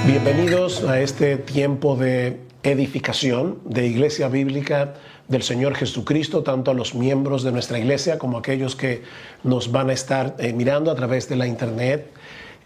Bienvenidos a este tiempo de edificación de Iglesia Bíblica del Señor Jesucristo, tanto a los miembros de nuestra iglesia como a aquellos que nos van a estar mirando a través de la internet.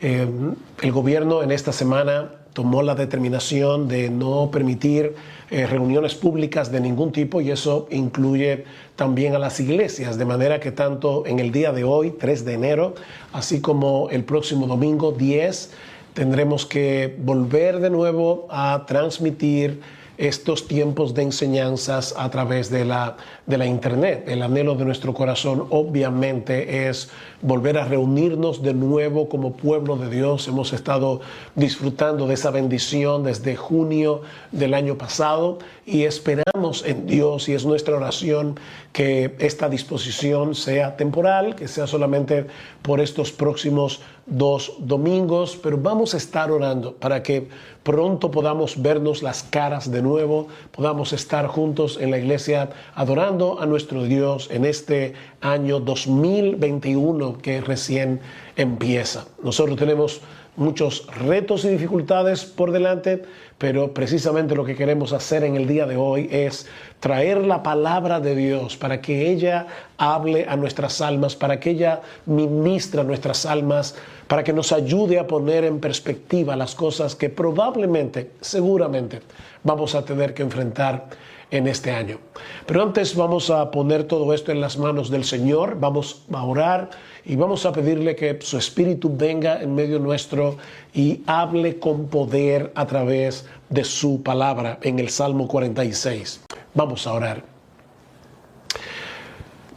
El gobierno en esta semana tomó la determinación de no permitir reuniones públicas de ningún tipo, y eso incluye también a las iglesias, de manera que tanto en el día de hoy, 3 de enero, así como el próximo domingo 10, tendremos que volver de nuevo a transmitir estos tiempos de enseñanzas a través de la internet. El anhelo de nuestro corazón obviamente es volver a reunirnos de nuevo como pueblo de Dios. Hemos estado disfrutando de esa bendición desde junio del año pasado y esperamos en Dios, y es nuestra oración, que esta disposición sea temporal, que sea solamente por estos próximos 2 domingos, pero vamos a estar orando para que pronto podamos vernos las caras de nuevo, podamos estar juntos en la iglesia adorando a nuestro Dios en este año 2021 que recién empieza. Nosotros tenemos muchos retos y dificultades por delante, pero precisamente lo que queremos hacer en el día de hoy es traer la palabra de Dios para que ella hable a nuestras almas, para que ella ministre a nuestras almas, para que nos ayude a poner en perspectiva las cosas que probablemente, seguramente, vamos a tener que enfrentar en este año. Pero antes vamos a poner todo esto en las manos del Señor, vamos a orar y vamos a pedirle que su Espíritu venga en medio nuestro y hable con poder a través de su palabra en el Salmo 46. Vamos a orar.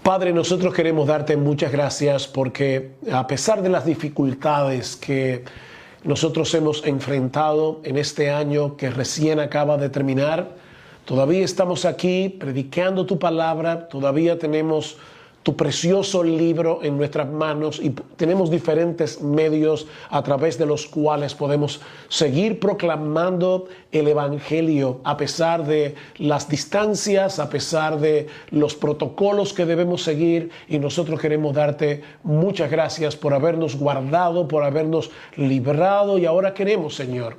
Padre, nosotros queremos darte muchas gracias porque a pesar de las dificultades que nosotros hemos enfrentado en este año que recién acaba de terminar, todavía estamos aquí predicando tu palabra, todavía tenemos tu precioso libro en nuestras manos y tenemos diferentes medios a través de los cuales podemos seguir proclamando el Evangelio a pesar de las distancias, a pesar de los protocolos que debemos seguir. Y nosotros queremos darte muchas gracias por habernos guardado, por habernos librado, y ahora queremos, Señor,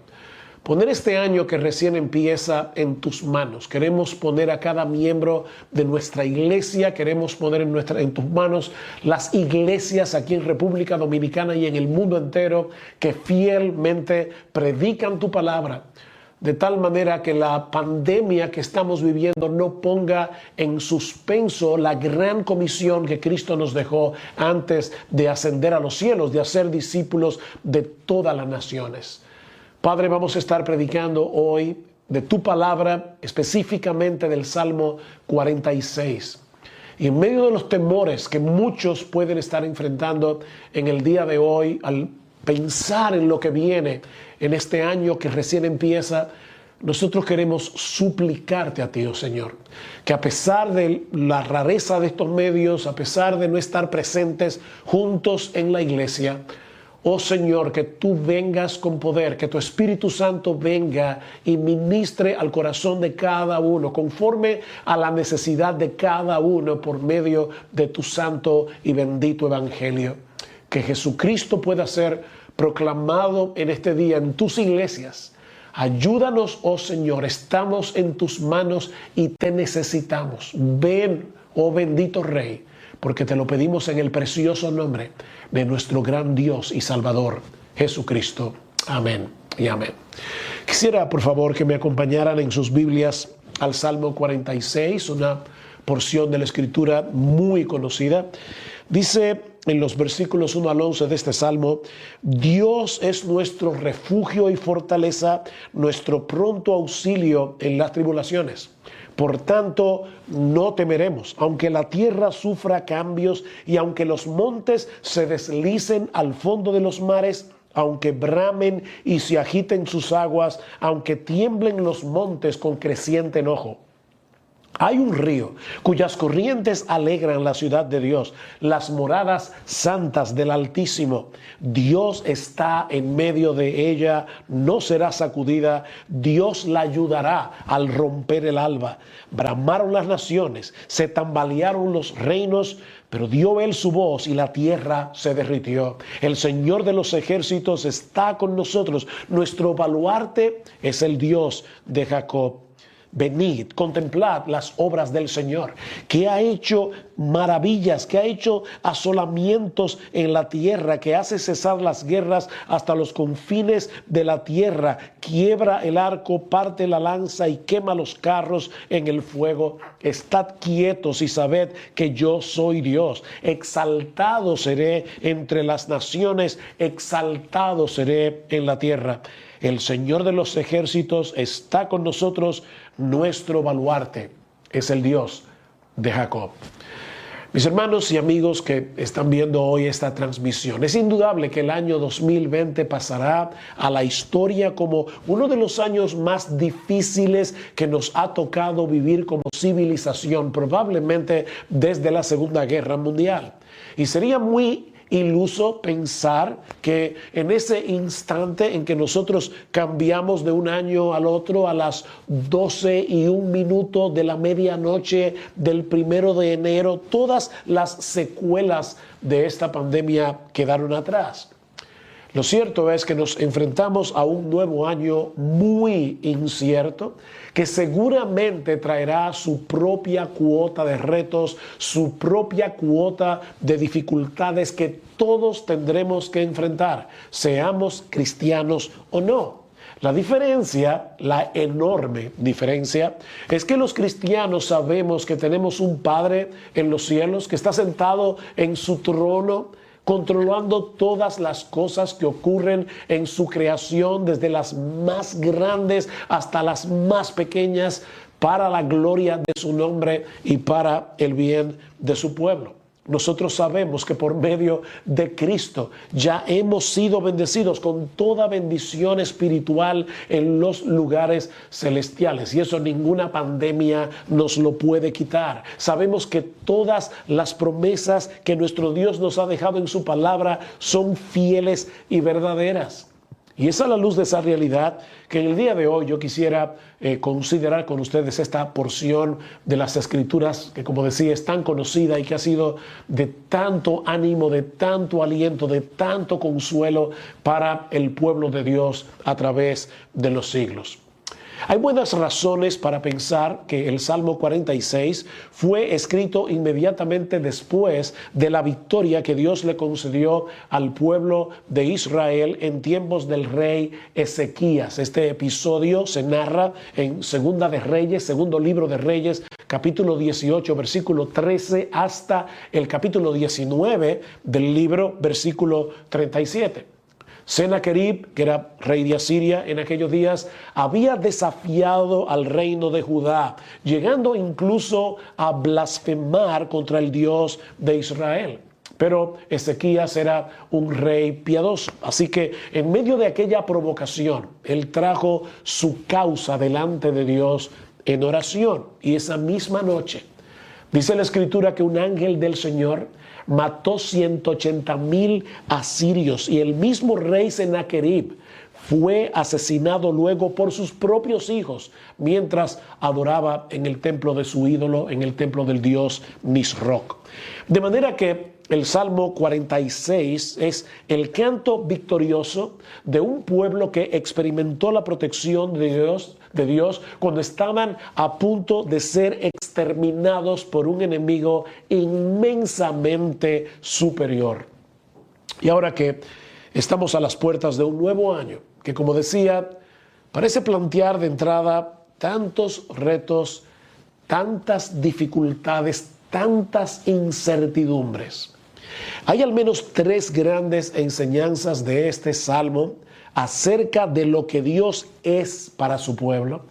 poner este año que recién empieza en tus manos. Queremos poner a cada miembro de nuestra iglesia, queremos poner en tus manos las iglesias aquí en República Dominicana y en el mundo entero que fielmente predican tu palabra, de tal manera que la pandemia que estamos viviendo no ponga en suspenso la gran comisión que Cristo nos dejó antes de ascender a los cielos, de hacer discípulos de todas las naciones. Padre, vamos a estar predicando hoy de tu palabra, específicamente del Salmo 46. Y en medio de los temores que muchos pueden estar enfrentando en el día de hoy, al pensar en lo que viene en este año que recién empieza, nosotros queremos suplicarte a ti, oh Señor, que a pesar de la rareza de estos medios, a pesar de no estar presentes juntos en la iglesia, oh Señor, que tú vengas con poder, que tu Espíritu Santo venga y ministre al corazón de cada uno, conforme a la necesidad de cada uno por medio de tu santo y bendito Evangelio. Que Jesucristo pueda ser proclamado en este día en tus iglesias. Ayúdanos, oh Señor, estamos en tus manos y te necesitamos. Ven, oh bendito Rey, porque te lo pedimos en el precioso nombre de nuestro gran Dios y Salvador, Jesucristo. Amén y amén. Quisiera, por favor, que me acompañaran en sus Biblias al Salmo 46, una porción de la Escritura muy conocida. Dice en los versículos 1 al 11 de este Salmo: Dios es nuestro refugio y fortaleza, nuestro pronto auxilio en las tribulaciones. Por tanto, no temeremos, aunque la tierra sufra cambios y aunque los montes se deslicen al fondo de los mares, aunque bramen y se agiten sus aguas, aunque tiemblen los montes con creciente enojo. Hay un río cuyas corrientes alegran la ciudad de Dios, las moradas santas del Altísimo. Dios está en medio de ella, no será sacudida. Dios la ayudará al romper el alba. Bramaron las naciones, se tambalearon los reinos, pero dio él su voz y la tierra se derritió. El Señor de los ejércitos está con nosotros. Nuestro baluarte es el Dios de Jacob. Venid, contemplad las obras del Señor, que ha hecho maravillas, que ha hecho asolamientos en la tierra, que hace cesar las guerras hasta los confines de la tierra, quiebra el arco, parte la lanza y quema los carros en el fuego. Estad quietos y sabed que yo soy Dios. Exaltado seré entre las naciones, exaltado seré en la tierra. El Señor de los ejércitos está con nosotros, nuestro baluarte es el Dios de Jacob. Mis hermanos y amigos que están viendo hoy esta transmisión, es indudable que el año 2020 pasará a la historia como uno de los años más difíciles que nos ha tocado vivir como civilización, probablemente desde la Segunda Guerra Mundial. Y sería muy iluso pensar que en ese instante en que nosotros cambiamos de un año al otro a las 12:01 de la medianoche del 1 de enero, todas las secuelas de esta pandemia quedaron atrás. Lo cierto es que nos enfrentamos a un nuevo año muy incierto, que seguramente traerá su propia cuota de retos, su propia cuota de dificultades que todos tendremos que enfrentar, seamos cristianos o no. La diferencia, la enorme diferencia, es que los cristianos sabemos que tenemos un Padre en los cielos que está sentado en su trono, controlando todas las cosas que ocurren en su creación, desde las más grandes hasta las más pequeñas, para la gloria de su nombre y para el bien de su pueblo. Nosotros sabemos que por medio de Cristo ya hemos sido bendecidos con toda bendición espiritual en los lugares celestiales, y eso ninguna pandemia nos lo puede quitar. Sabemos que todas las promesas que nuestro Dios nos ha dejado en su palabra son fieles y verdaderas. Y es a la luz de esa realidad que en el día de hoy yo quisiera considerar con ustedes esta porción de las Escrituras que, como decía, es tan conocida y que ha sido de tanto ánimo, de tanto aliento, de tanto consuelo para el pueblo de Dios a través de los siglos. Hay buenas razones para pensar que el Salmo 46 fue escrito inmediatamente después de la victoria que Dios le concedió al pueblo de Israel en tiempos del rey Ezequías. Este episodio se narra en Segunda de Reyes, segundo libro de Reyes, capítulo 18, versículo 13, hasta el capítulo 19 del libro, versículo 37. Sennacherib, que era rey de Asiria en aquellos días, había desafiado al reino de Judá, llegando incluso a blasfemar contra el Dios de Israel. Pero Ezequías era un rey piadoso, así que en medio de aquella provocación, él trajo su causa delante de Dios en oración. Y esa misma noche, dice la Escritura que un ángel del Señor mató 180,000 asirios, y el mismo rey Sennacherib fue asesinado luego por sus propios hijos mientras adoraba en el templo de su ídolo, en el templo del dios Nisroch. De manera que el Salmo 46 es el canto victorioso de un pueblo que experimentó la protección de Dios cuando estaban a punto de ser exterminados por un enemigo inmensamente superior. Y ahora que estamos a las puertas de un nuevo año, que, como decía, parece plantear de entrada tantos retos, tantas dificultades, tantas incertidumbres. Hay al menos 3 grandes enseñanzas de este salmo acerca de lo que Dios es para su pueblo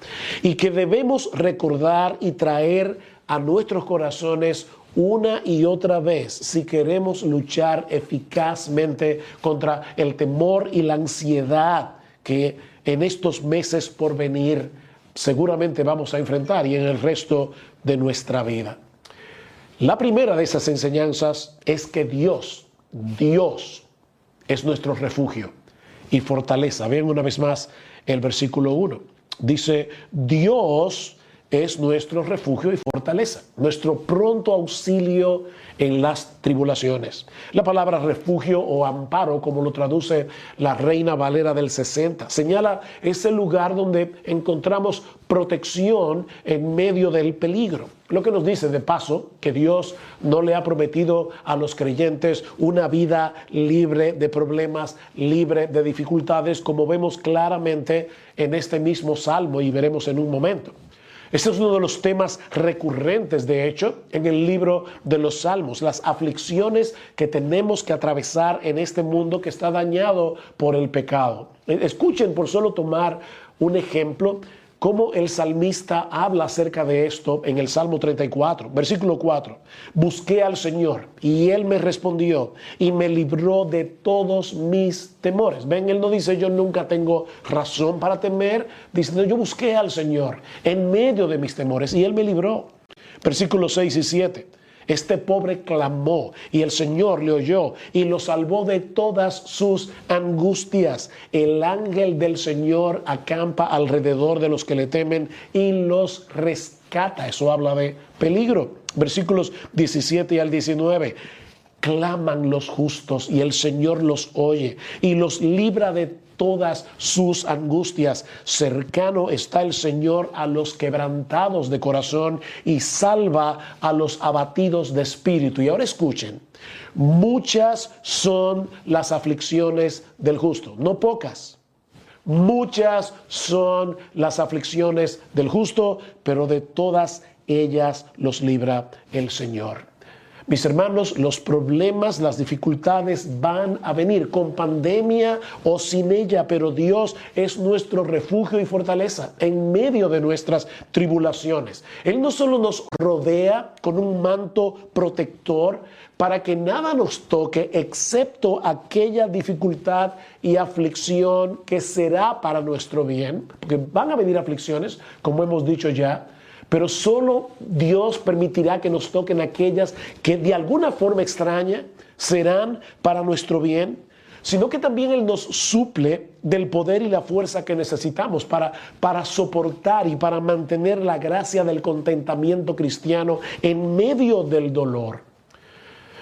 y que debemos recordar y traer a nuestros corazones una y otra vez si queremos luchar eficazmente contra el temor y la ansiedad que en estos meses por venir seguramente vamos a enfrentar y en el resto de nuestra vida. La primera de esas enseñanzas es que Dios es nuestro refugio y fortaleza. Vean una vez más el versículo 1. Dice, Dios es nuestro refugio y fortaleza, nuestro pronto auxilio en las tribulaciones. La palabra refugio o amparo, como lo traduce la Reina Valera del 60, señala ese lugar donde encontramos protección en medio del peligro. Lo que nos dice de paso que Dios no le ha prometido a los creyentes una vida libre de problemas, libre de dificultades, como vemos claramente en este mismo salmo y veremos en un momento. Este es uno de los temas recurrentes, de hecho, en el libro de los Salmos, las aflicciones que tenemos que atravesar en este mundo que está dañado por el pecado. Escuchen, por solo tomar un ejemplo, cómo el salmista habla acerca de esto en el Salmo 34, versículo 4. Busqué al Señor y Él me respondió y me libró de todos mis temores. Ven, Él no dice yo nunca tengo razón para temer, dice yo busqué al Señor en medio de mis temores y Él me libró. Versículos 6 y 7. Este pobre clamó y el Señor le oyó y lo salvó de todas sus angustias. El ángel del Señor acampa alrededor de los que le temen y los rescata. Eso habla de peligro. Versículos 17 al 19. Claman los justos y el Señor los oye y los libra de todas sus angustias. Cercano está el Señor a los quebrantados de corazón y salva a los abatidos de espíritu. Y ahora escuchen, muchas son las aflicciones del justo, no pocas. Muchas son las aflicciones del justo, pero de todas ellas los libra el Señor. Mis hermanos, los problemas, las dificultades van a venir con pandemia o sin ella, pero Dios es nuestro refugio y fortaleza en medio de nuestras tribulaciones. Él no solo nos rodea con un manto protector para que nada nos toque excepto aquella dificultad y aflicción que será para nuestro bien, porque van a venir aflicciones, como hemos dicho ya, pero solo Dios permitirá que nos toquen aquellas que de alguna forma extraña serán para nuestro bien, sino que también Él nos suple del poder y la fuerza que necesitamos para soportar y para mantener la gracia del contentamiento cristiano en medio del dolor.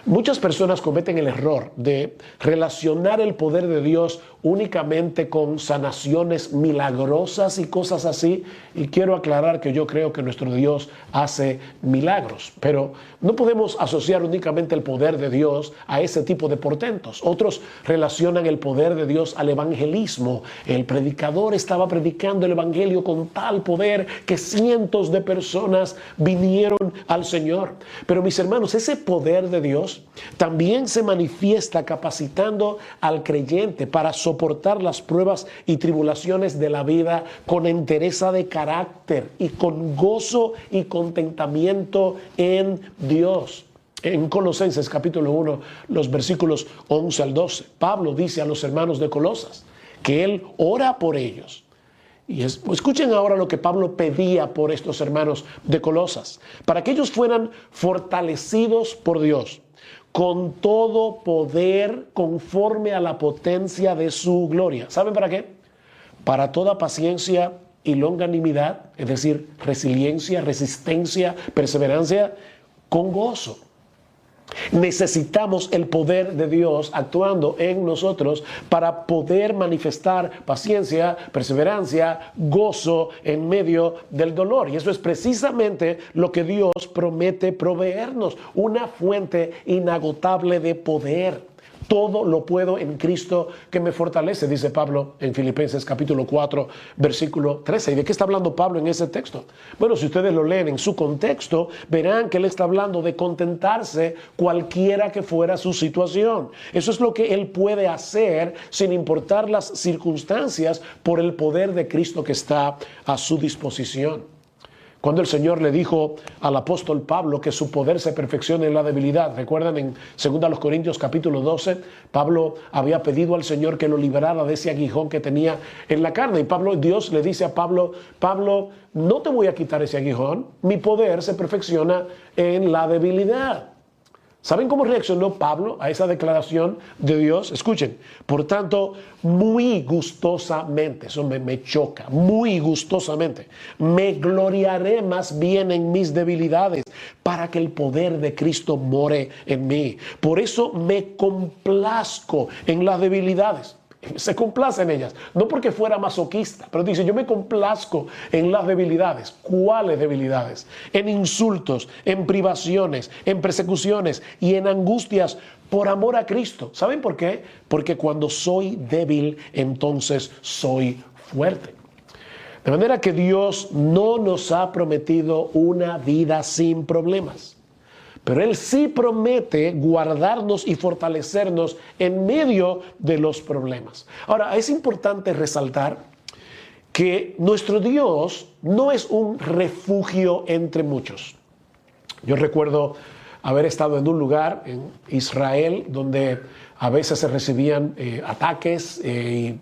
Muchas personas cometen el error de relacionar el poder de Dios únicamente con sanaciones milagrosas y cosas así. Y quiero aclarar que yo creo que nuestro Dios hace milagros, pero no podemos asociar únicamente el poder de Dios a ese tipo de portentos. Otros relacionan el poder de Dios al evangelismo. El predicador estaba predicando el evangelio con tal poder que cientos de personas vinieron al Señor. Pero mis hermanos, ese poder de Dios también se manifiesta capacitando al creyente para soportar las pruebas y tribulaciones de la vida con entereza de carácter y con gozo y contentamiento en Dios. En Colosenses capítulo 1, los versículos 11 al 12, Pablo dice a los hermanos de Colosas que él ora por ellos. Y escuchen ahora lo que Pablo pedía por estos hermanos de Colosas, para que ellos fueran fortalecidos por Dios con todo poder conforme a la potencia de su gloria. ¿Saben para qué? Para toda paciencia y longanimidad, es decir, resiliencia, resistencia, perseverancia, con gozo. Necesitamos el poder de Dios actuando en nosotros para poder manifestar paciencia, perseverancia, gozo en medio del dolor. Y eso es precisamente lo que Dios promete proveernos, una fuente inagotable de poder. Todo lo puedo en Cristo que me fortalece, dice Pablo en Filipenses capítulo 4, versículo 13. ¿Y de qué está hablando Pablo en ese texto? Bueno, si ustedes lo leen en su contexto, verán que él está hablando de contentarse cualquiera que fuera su situación. Eso es lo que él puede hacer sin importar las circunstancias por el poder de Cristo que está a su disposición. Cuando el Señor le dijo al apóstol Pablo que su poder se perfecciona en la debilidad. Recuerdan en 2 Corintios capítulo 12, Pablo había pedido al Señor que lo liberara de ese aguijón que tenía en la carne. Y Dios le dice a Pablo, Pablo, no te voy a quitar ese aguijón, mi poder se perfecciona en la debilidad. ¿Saben cómo reaccionó Pablo a esa declaración de Dios? Escuchen, por tanto, muy gustosamente, eso me choca, muy gustosamente, me gloriaré más bien en mis debilidades para que el poder de Cristo more en mí. Por eso me complazco en las debilidades. Se complace en ellas, no porque fuera masoquista, pero dice, yo me complazco en las debilidades. ¿Cuáles debilidades? En insultos, en privaciones, en persecuciones y en angustias por amor a Cristo. ¿Saben por qué? Porque cuando soy débil, entonces soy fuerte. De manera que Dios no nos ha prometido una vida sin problemas. Pero Él sí promete guardarnos y fortalecernos en medio de los problemas. Ahora, es importante resaltar que nuestro Dios no es un refugio entre muchos. Yo recuerdo haber estado en un lugar en Israel donde a veces se recibían ataques y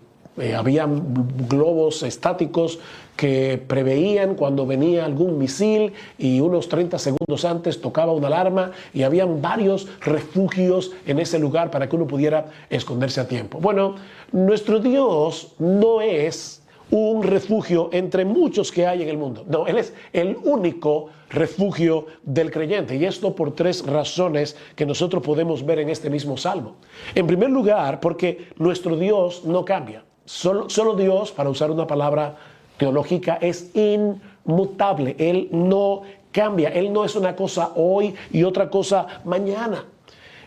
habían globos estáticos que preveían cuando venía algún misil y unos 30 segundos antes tocaba una alarma y habían varios refugios en ese lugar para que uno pudiera esconderse a tiempo. Bueno, nuestro Dios no es un refugio entre muchos que hay en el mundo. No, Él es el único refugio del creyente. Y esto por tres razones que nosotros podemos ver en este mismo salmo. En primer lugar, porque nuestro Dios no cambia. Solo Dios, para usar una palabra teológica, es inmutable. Él no cambia. Él no es una cosa hoy y otra cosa mañana.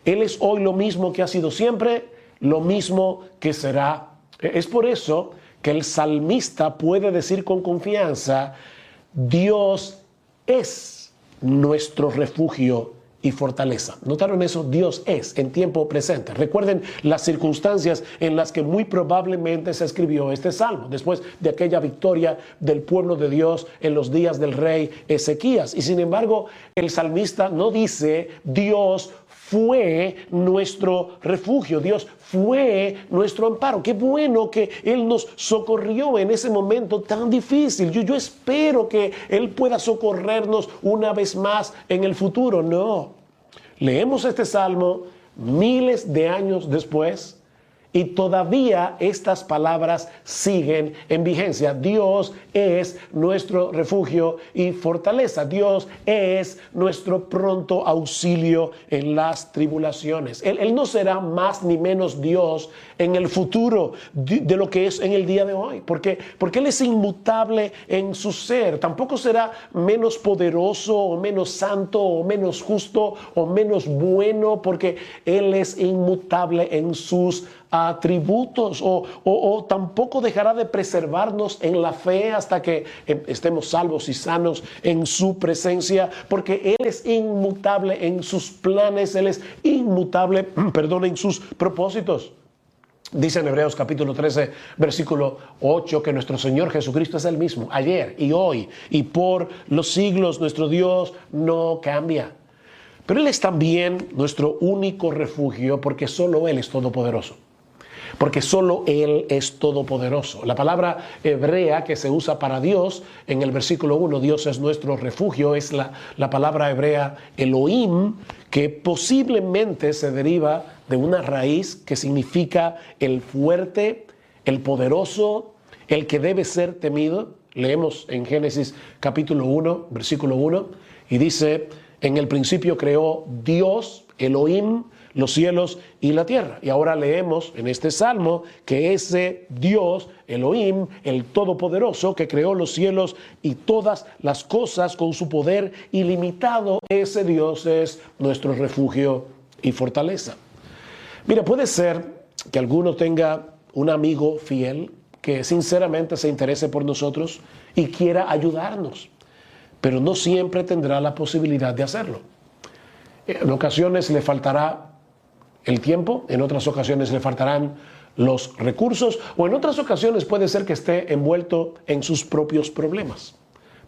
Él es hoy lo mismo que ha sido siempre, lo mismo que será. Es por eso que el salmista puede decir con confianza, Dios es nuestro refugio y fortaleza. ¿Notaron eso? Dios es en tiempo presente. Recuerden las circunstancias en las que muy probablemente se escribió este salmo, después de aquella victoria del pueblo de Dios en los días del rey Ezequías. Y sin embargo, el salmista no dice Dios fue nuestro refugio, Dios fue nuestro amparo. Qué bueno que Él nos socorrió en ese momento tan difícil. Yo espero que Él pueda socorrernos una vez más en el futuro. No, leemos este salmo miles de años después y todavía estas palabras siguen en vigencia. Dios es nuestro refugio y fortaleza. Dios es nuestro pronto auxilio en las tribulaciones. Él no será más ni menos Dios en el futuro de lo que es en el día de hoy. Porque Él es inmutable en su ser. Tampoco será menos poderoso o menos santo o menos justo o menos bueno, porque Él es inmutable en sus atributos o tampoco dejará de preservarnos en la fe hasta que estemos salvos y sanos en su presencia, porque Él es inmutable en sus planes, Él es inmutable, en sus propósitos. Dice en Hebreos capítulo 13, versículo 8, que nuestro Señor Jesucristo es el mismo, ayer y hoy y por los siglos. Nuestro Dios no cambia. Pero Él es también nuestro único refugio, porque solo Él es todopoderoso. Porque solo Él es todopoderoso. La palabra hebrea que se usa para Dios, en el versículo 1, Dios es nuestro refugio, es la palabra hebrea Elohim, que posiblemente se deriva de una raíz que significa el fuerte, el poderoso, el que debe ser temido. Leemos en Génesis capítulo 1, versículo 1, y dice, en el principio creó Dios, Elohim, los cielos y la tierra. Y ahora leemos en este salmo que ese Dios, Elohim, el Todopoderoso, que creó los cielos y todas las cosas con su poder ilimitado, ese Dios es nuestro refugio y fortaleza. Mira, puede ser que alguno tenga un amigo fiel que sinceramente se interese por nosotros y quiera ayudarnos, pero no siempre tendrá la posibilidad de hacerlo. En ocasiones le faltará el tiempo, en otras ocasiones le faltarán los recursos o en otras ocasiones puede ser que esté envuelto en sus propios problemas.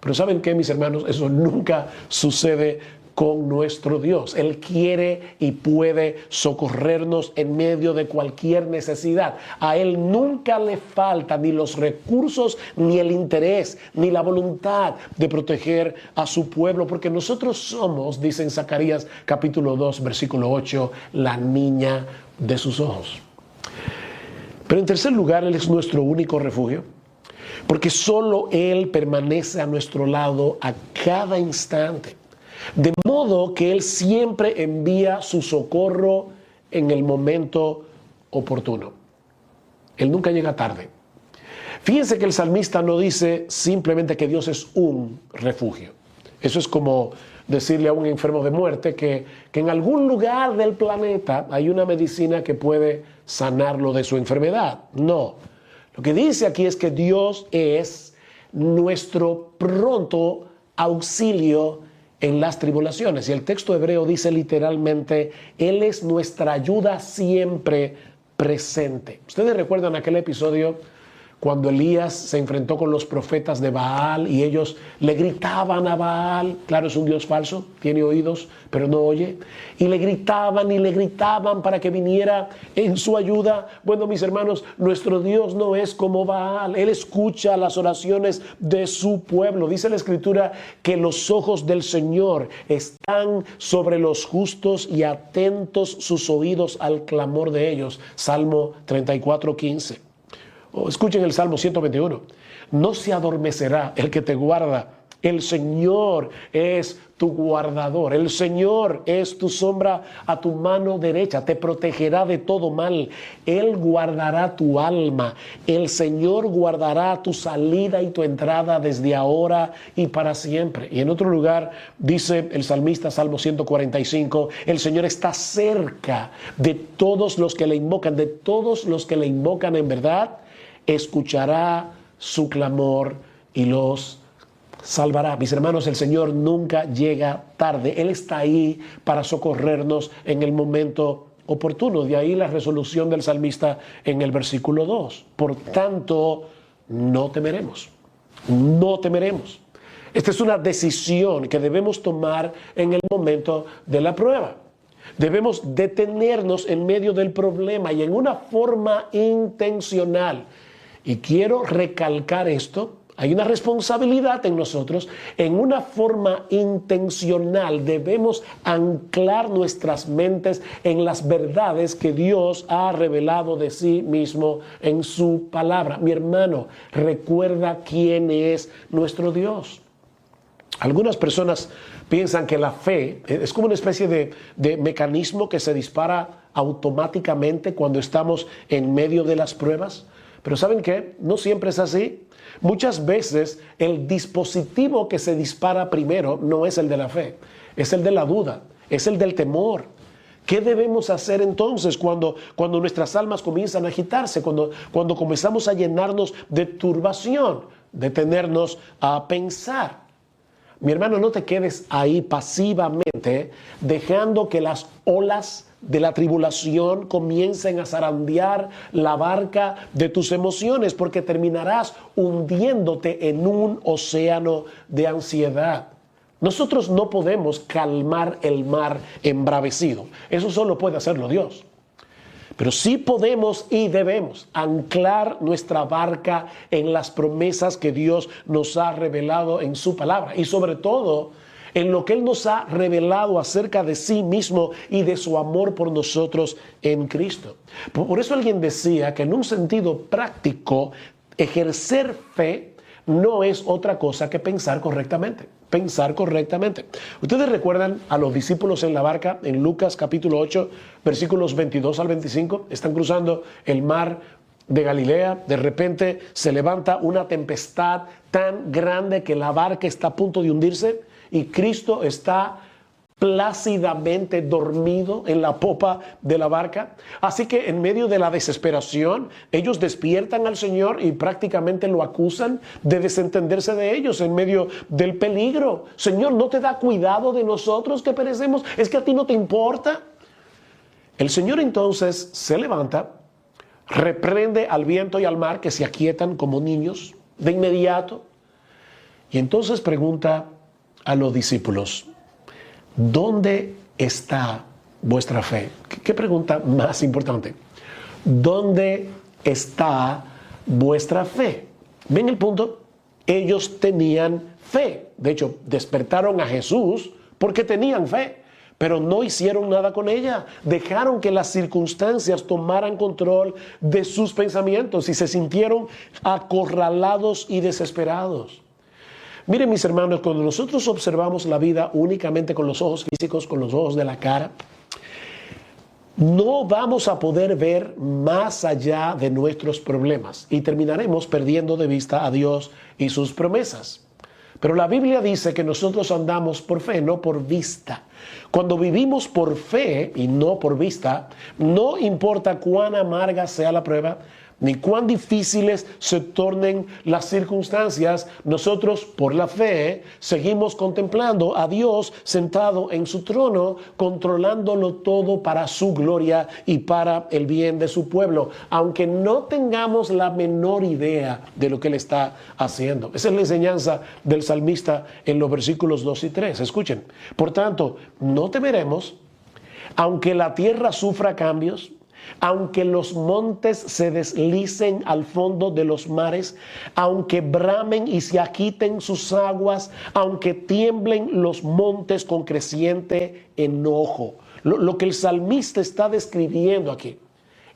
Pero ¿saben qué, mis hermanos? Eso nunca sucede con nuestro Dios. Él quiere y puede socorrernos en medio de cualquier necesidad. A Él nunca le falta ni los recursos, ni el interés, ni la voluntad de proteger a su pueblo, porque nosotros somos, dice en Zacarías capítulo 2, versículo 8, la niña de sus ojos. Pero en tercer lugar, Él es nuestro único refugio, porque solo Él permanece a nuestro lado a cada instante. De modo que Él siempre envía su socorro en el momento oportuno. Él nunca llega tarde. Fíjense que el salmista no dice simplemente que Dios es un refugio. Eso es como decirle a un enfermo de muerte que en algún lugar del planeta hay una medicina que puede sanarlo de su enfermedad. No. Lo que dice aquí es que Dios es nuestro pronto auxilio en las tribulaciones. Y el texto hebreo dice literalmente, Él es nuestra ayuda siempre presente. ¿Ustedes recuerdan aquel episodio cuando Elías se enfrentó con los profetas de Baal y ellos le gritaban a Baal? Claro, es un Dios falso, tiene oídos, pero no oye. Y le gritaban para que viniera en su ayuda. Bueno, mis hermanos, nuestro Dios no es como Baal. Él escucha las oraciones de su pueblo. Dice la Escritura que los ojos del Señor están sobre los justos y atentos sus oídos al clamor de ellos. Salmo 34:15. Escuchen el Salmo 121. No se adormecerá el que te guarda. El Señor es tu guardador. El Señor es tu sombra a tu mano derecha. Te protegerá de todo mal. Él guardará tu alma. El Señor guardará tu salida y tu entrada desde ahora y para siempre. Y en otro lugar dice el salmista, Salmo 145, el Señor está cerca de todos los que le invocan, de todos los que le invocan en verdad. Escuchará su clamor y los salvará. Mis hermanos, el Señor nunca llega tarde. Él está ahí para socorrernos en el momento oportuno. De ahí la resolución del salmista en el versículo 2. Por tanto, no temeremos. No temeremos. Esta es una decisión que debemos tomar en el momento de la prueba. Debemos detenernos en medio del problema y en una forma intencional. Y quiero recalcar esto, hay una responsabilidad en nosotros, en una forma intencional debemos anclar nuestras mentes en las verdades que Dios ha revelado de sí mismo en su palabra. Mi hermano, recuerda quién es nuestro Dios. Algunas personas piensan que la fe es como una especie de mecanismo que se dispara automáticamente cuando estamos en medio de las pruebas. Pero ¿saben qué? No siempre es así. Muchas veces el dispositivo que se dispara primero no es el de la fe, es el de la duda, es el del temor. ¿Qué debemos hacer entonces cuando nuestras almas comienzan a agitarse, cuando comenzamos a llenarnos de turbación? Detenernos a pensar. Mi hermano, no te quedes ahí pasivamente dejando que las olas de la tribulación comiencen a zarandear la barca de tus emociones, porque terminarás hundiéndote en un océano de ansiedad. Nosotros no podemos calmar el mar embravecido. Eso solo puede hacerlo Dios. Pero sí podemos y debemos anclar nuestra barca en las promesas que Dios nos ha revelado en su palabra y sobre todo en lo que Él nos ha revelado acerca de sí mismo y de su amor por nosotros en Cristo. Por eso alguien decía que en un sentido práctico, ejercer fe no es otra cosa que pensar correctamente. Pensar correctamente. Ustedes recuerdan a los discípulos en la barca en Lucas capítulo 8, versículos 22 al 25. Están cruzando el mar de Galilea. De repente se levanta una tempestad tan grande que la barca está a punto de hundirse y Cristo está plácidamente dormido en la popa de la barca. Así que en medio de la desesperación, ellos despiertan al Señor y prácticamente lo acusan de desentenderse de ellos en medio del peligro. Señor, ¿no te da cuidado de nosotros que perecemos? ¿Es que a ti no te importa? El Señor entonces se levanta, reprende al viento y al mar que se aquietan como niños de inmediato. Y entonces pregunta a los discípulos, ¿dónde está vuestra fe? ¿Qué pregunta más importante? ¿Dónde está vuestra fe? ¿Ven el punto? Ellos tenían fe. De hecho, despertaron a Jesús porque tenían fe, pero no hicieron nada con ella. Dejaron que las circunstancias tomaran control de sus pensamientos y se sintieron acorralados y desesperados. Miren, mis hermanos, cuando nosotros observamos la vida únicamente con los ojos físicos, con los ojos de la cara, no vamos a poder ver más allá de nuestros problemas y terminaremos perdiendo de vista a Dios y sus promesas. Pero la Biblia dice que nosotros andamos por fe, no por vista. Cuando vivimos por fe y no por vista, no importa cuán amarga sea la prueba, ni cuán difíciles se tornen las circunstancias, nosotros por la fe seguimos contemplando a Dios sentado en su trono, controlándolo todo para su gloria y para el bien de su pueblo, aunque no tengamos la menor idea de lo que Él está haciendo. Esa es la enseñanza del salmista en los versículos 2 y 3. Escuchen, por tanto, no temeremos, aunque la tierra sufra cambios, aunque los montes se deslicen al fondo de los mares, aunque bramen y se agiten sus aguas, aunque tiemblen los montes con creciente enojo. Lo que el salmista está describiendo aquí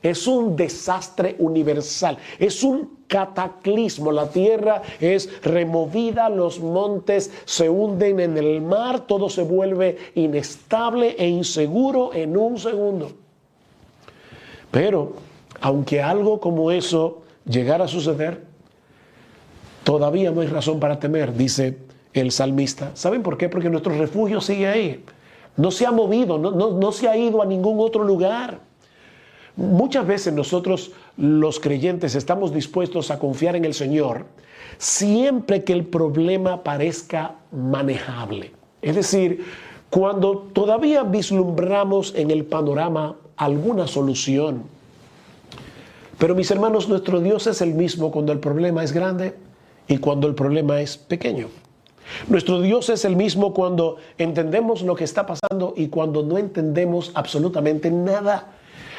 es un desastre universal, es un cataclismo. La tierra es removida, los montes se hunden en el mar, todo se vuelve inestable e inseguro en un segundo. Pero, aunque algo como eso llegara a suceder, todavía no hay razón para temer, dice el salmista. ¿Saben por qué? Porque nuestro refugio sigue ahí. No se ha movido, no se ha ido a ningún otro lugar. Muchas veces nosotros, los creyentes, estamos dispuestos a confiar en el Señor siempre que el problema parezca manejable. Es decir, cuando todavía vislumbramos en el panorama alguna solución. Pero mis hermanos, nuestro Dios es el mismo cuando el problema es grande y cuando el problema es pequeño. Nuestro Dios es el mismo cuando entendemos lo que está pasando y cuando no entendemos absolutamente nada.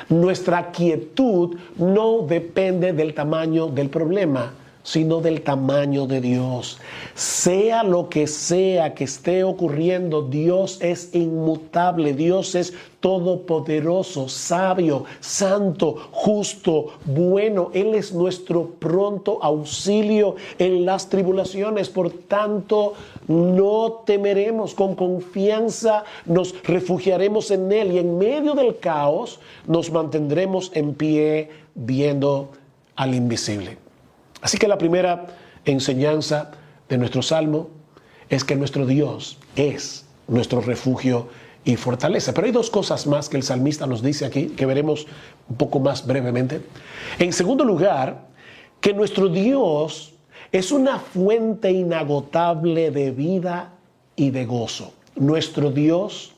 Nuestra quietud no depende del tamaño del problema, sino del tamaño de Dios. Sea lo que sea que esté ocurriendo, Dios es inmutable, Dios es todopoderoso, sabio, santo, justo, bueno. Él es nuestro pronto auxilio en las tribulaciones. Por tanto, no temeremos, con confianza nos refugiaremos en Él y en medio del caos nos mantendremos en pie viendo al invisible. Así que la primera enseñanza de nuestro salmo es que nuestro Dios es nuestro refugio y fortaleza. Pero hay dos cosas más que el salmista nos dice aquí, que veremos un poco más brevemente. En segundo lugar, que nuestro Dios es una fuente inagotable de vida y de gozo. Nuestro Dios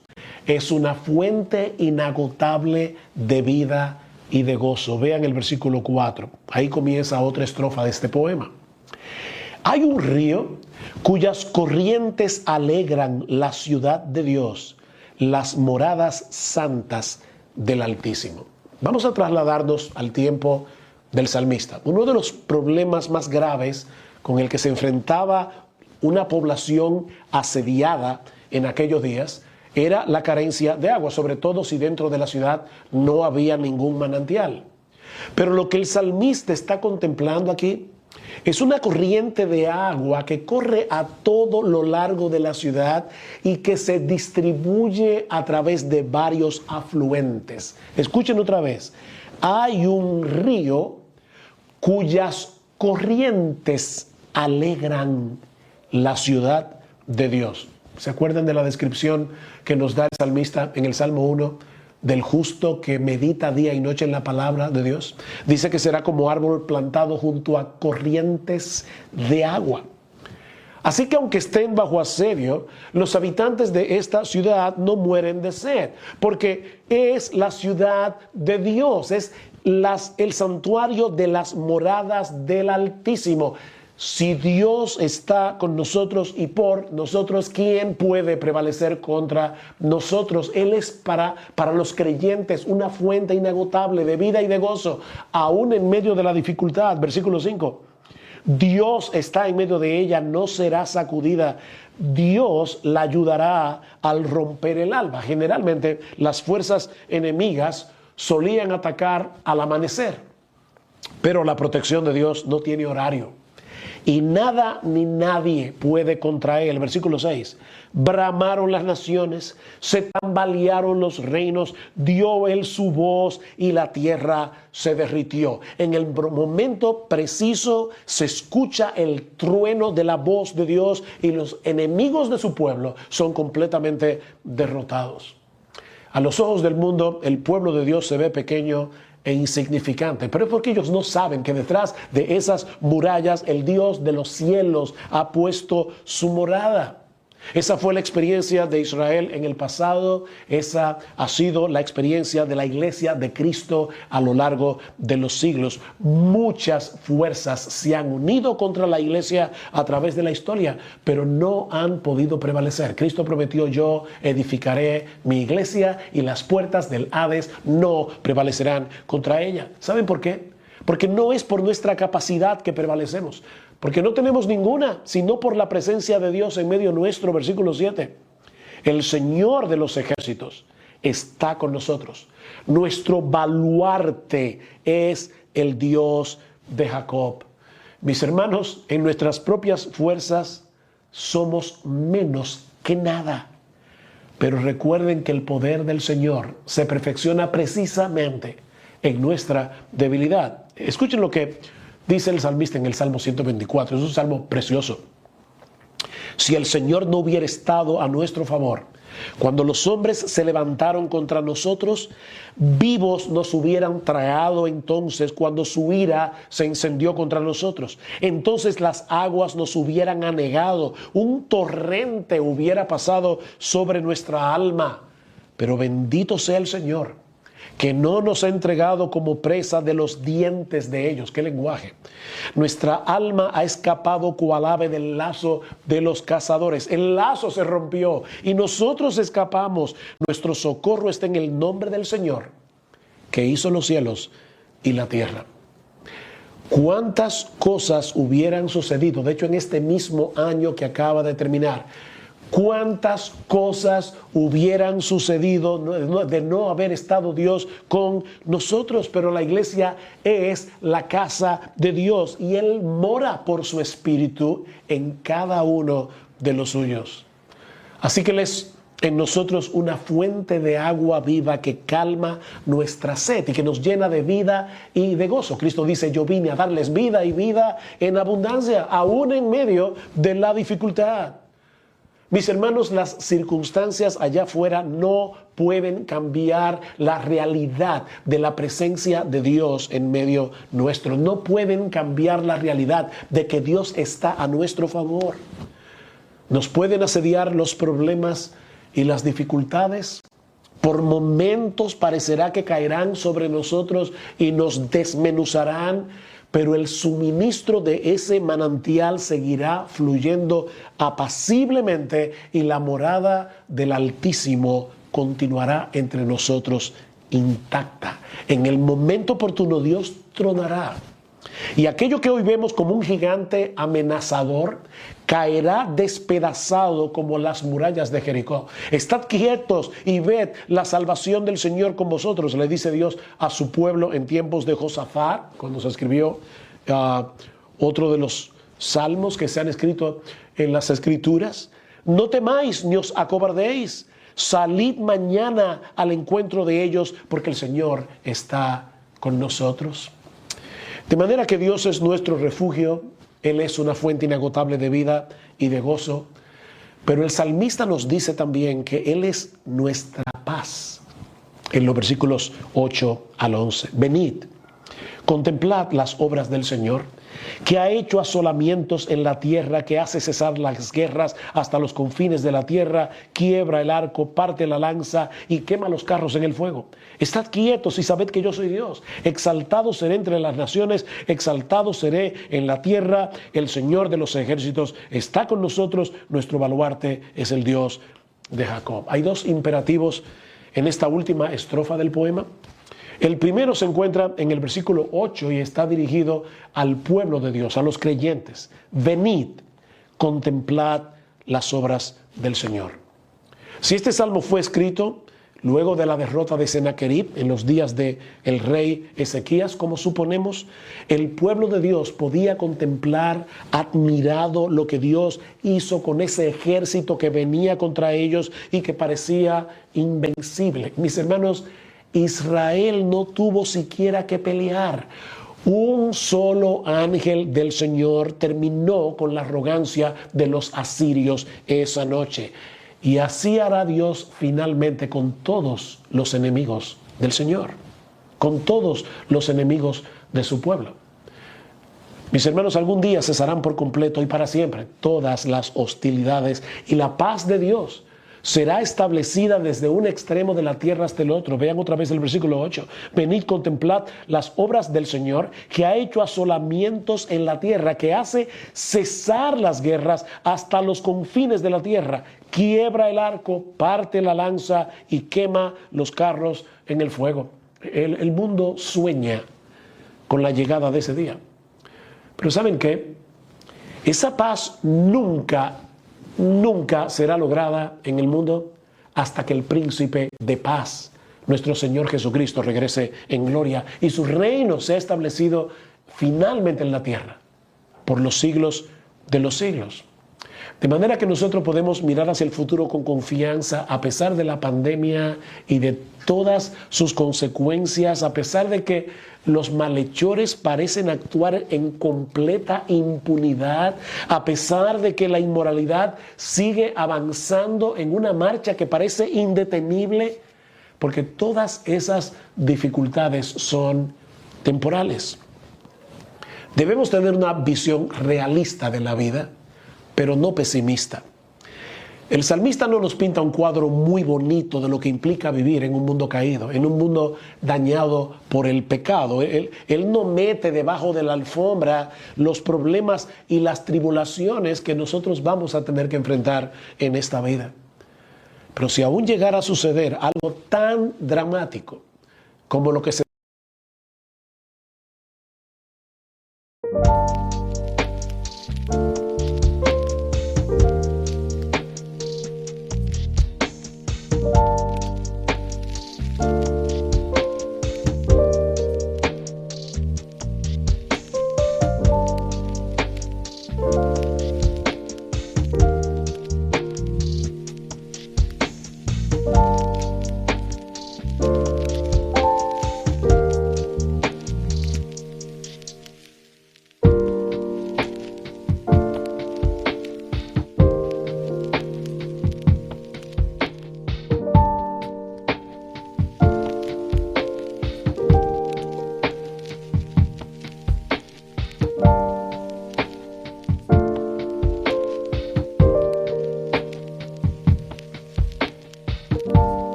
es una fuente inagotable de vida y de gozo. Vean el versículo 4. Ahí comienza otra estrofa de este poema. Hay un río cuyas corrientes alegran la ciudad de Dios, las moradas santas del Altísimo. Vamos a trasladarnos al tiempo del salmista. Uno de los problemas más graves con el que se enfrentaba una población asediada en aquellos días era la carencia de agua, sobre todo si dentro de la ciudad no había ningún manantial. Pero lo que el salmista está contemplando aquí es una corriente de agua que corre a todo lo largo de la ciudad y que se distribuye a través de varios afluentes. Escuchen otra vez. Hay un río cuyas corrientes alegran la ciudad de Dios. ¿Se acuerdan de la descripción que nos da el salmista en el Salmo 1 del justo que medita día y noche en la palabra de Dios? Dice que será como árbol plantado junto a corrientes de agua. Así que aunque estén bajo asedio, los habitantes de esta ciudad no mueren de sed, porque es la ciudad de Dios, es el santuario de las moradas del Altísimo. Si Dios está con nosotros y por nosotros, ¿quién puede prevalecer contra nosotros? Él es para los creyentes una fuente inagotable de vida y de gozo, aún en medio de la dificultad. Versículo 5. Dios está en medio de ella, no será sacudida. Dios la ayudará al romper el alba. Generalmente las fuerzas enemigas solían atacar al amanecer, pero la protección de Dios no tiene horario. Y nada ni nadie puede contra él. Versículo 6. Bramaron las naciones, se tambalearon los reinos, dio él su voz y la tierra se derritió. En el momento preciso se escucha el trueno de la voz de Dios y los enemigos de su pueblo son completamente derrotados. A los ojos del mundo, el pueblo de Dios se ve pequeño e insignificante, pero es porque ellos no saben que detrás de esas murallas el Dios de los cielos ha puesto su morada. Esa fue la experiencia de Israel en el pasado, esa ha sido la experiencia de la iglesia de Cristo a lo largo de los siglos. Muchas fuerzas se han unido contra la iglesia a través de la historia, pero no han podido prevalecer. Cristo prometió: yo edificaré mi iglesia y las puertas del Hades no prevalecerán contra ella. ¿Saben por qué? Porque no es por nuestra capacidad que prevalecemos, porque no tenemos ninguna, sino por la presencia de Dios en medio nuestro. Versículo 7. El Señor de los ejércitos está con nosotros. Nuestro baluarte es el Dios de Jacob. Mis hermanos, en nuestras propias fuerzas somos menos que nada. Pero recuerden que el poder del Señor se perfecciona precisamente en nuestra debilidad. Escuchen lo que dice el salmista en el Salmo 124. Es un salmo precioso. Si el Señor no hubiera estado a nuestro favor, cuando los hombres se levantaron contra nosotros, vivos nos hubieran tragado entonces cuando su ira se encendió contra nosotros. Entonces las aguas nos hubieran anegado, un torrente hubiera pasado sobre nuestra alma. Pero bendito sea el Señor, que no nos ha entregado como presa de los dientes de ellos. ¡Qué lenguaje! Nuestra alma ha escapado cual ave del lazo de los cazadores. El lazo se rompió y nosotros escapamos. Nuestro socorro está en el nombre del Señor, que hizo los cielos y la tierra. ¿Cuántas cosas hubieran sucedido? De hecho, en este mismo año que acaba de terminar, ¿cuántas cosas hubieran sucedido de no haber estado Dios con nosotros? Pero la iglesia es la casa de Dios y Él mora por su Espíritu en cada uno de los suyos. Así que Él es en nosotros una fuente de agua viva que calma nuestra sed y que nos llena de vida y de gozo. Cristo dice: yo vine a darles vida y vida en abundancia, aún en medio de la dificultad. Mis hermanos, las circunstancias allá afuera no pueden cambiar la realidad de la presencia de Dios en medio nuestro. No pueden cambiar la realidad de que Dios está a nuestro favor. Nos pueden asediar los problemas y las dificultades. Por momentos parecerá que caerán sobre nosotros y nos desmenuzarán, pero el suministro de ese manantial seguirá fluyendo apaciblemente y la morada del Altísimo continuará entre nosotros intacta. En el momento oportuno Dios tronará. Y aquello que hoy vemos como un gigante amenazador caerá despedazado como las murallas de Jericó. Estad quietos y ved la salvación del Señor con vosotros, le dice Dios a su pueblo en tiempos de Josafat, cuando se escribió otro de los salmos que se han escrito en las Escrituras. No temáis ni os acobardéis, salid mañana al encuentro de ellos, porque el Señor está con nosotros. De manera que Dios es nuestro refugio, Él es una fuente inagotable de vida y de gozo, pero el salmista nos dice también que Él es nuestra paz. En los versículos 8 al 11, venid, contemplad las obras del Señor, que ha hecho asolamientos en la tierra, que hace cesar las guerras hasta los confines de la tierra, quiebra el arco, parte la lanza y quema los carros en el fuego. Estad quietos y sabed que yo soy Dios. Exaltado seré entre las naciones, exaltado seré en la tierra. El Señor de los ejércitos está con nosotros, nuestro baluarte es el Dios de Jacob. Hay dos imperativos en esta última estrofa del poema. El primero se encuentra en el versículo 8 y está dirigido al pueblo de Dios, a los creyentes. Venid, contemplad las obras del Señor. Si este salmo fue escrito luego de la derrota de Sennacherib en los días del rey Ezequías, como suponemos, el pueblo de Dios podía contemplar admirado lo que Dios hizo con ese ejército que venía contra ellos y que parecía invencible. Mis hermanos, Israel no tuvo siquiera que pelear. Un solo ángel del Señor terminó con la arrogancia de los asirios esa noche. Y así hará Dios finalmente con todos los enemigos del Señor, con todos los enemigos de su pueblo. Mis hermanos, algún día cesarán por completo y para siempre todas las hostilidades y la paz de Dios será establecida desde un extremo de la tierra hasta el otro. Vean otra vez el versículo 8. Venid, contemplad las obras del Señor, que ha hecho asolamientos en la tierra, que hace cesar las guerras hasta los confines de la tierra. Quiebra el arco, parte la lanza y quema los carros en el fuego. El mundo sueña con la llegada de ese día. Pero ¿saben qué? Esa paz nunca será lograda en el mundo hasta que el príncipe de paz, nuestro Señor Jesucristo, regrese en gloria y su reino sea establecido finalmente en la tierra por los siglos de los siglos. De manera que nosotros podemos mirar hacia el futuro con confianza a pesar de la pandemia y de todas sus consecuencias, a pesar de que los malhechores parecen actuar en completa impunidad, a pesar de que la inmoralidad sigue avanzando en una marcha que parece indetenible, porque todas esas dificultades son temporales. Debemos tener una visión realista de la vida, pero no pesimista. El salmista no nos pinta un cuadro muy bonito de lo que implica vivir en un mundo caído, en un mundo dañado por el pecado. Él no mete debajo de la alfombra los problemas y las tribulaciones que nosotros vamos a tener que enfrentar en esta vida. Pero si aún llegara a suceder algo tan dramático como lo que se